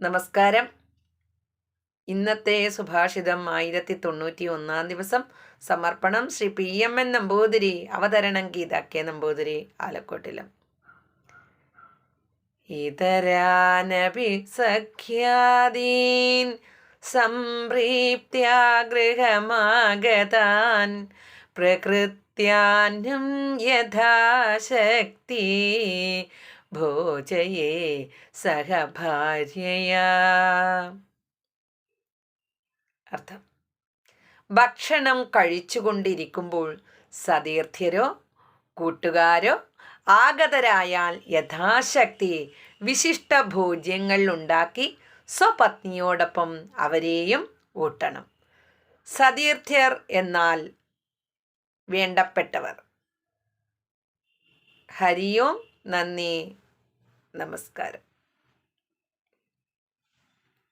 നമസ്കാരം. ഇന്നത്തെ സുഭാഷിതം 1091 ദിവസം. സമർപ്പണം ശ്രീ PMN നമ്പൂതിരി. അവതരണം ഗീത കെ നമ്പൂതിരി, ആലക്കോട്ടിലും. ഇതരാനപി സഖ്യാദീൻ സംപ്രീപ്ത്യാഗൃഹമാഗതാൻ പ്രകൃത്യാന്നം യഥാശക്തി ഭോജയേ സഹഭാര്യയാ. അർത്ഥം: ഭക്ഷണം കഴിച്ചുകൊണ്ടിരിക്കുമ്പോൾ സതീർത്ഥ്യരോ കൂട്ടുകാരോ ആഗതരായാൽ യഥാശക്തി വിശിഷ്ട ഭോജ്യങ്ങൾ ഉണ്ടാക്കി സ്വപത്നിയോടൊപ്പം അവരെയും ഊട്ടണം. സതീർത്ഥ്യർ എന്നാൽ വേണ്ടപ്പെട്ടവർ. ഹരി ഓം. നന്ദി, നമസ്കാരം.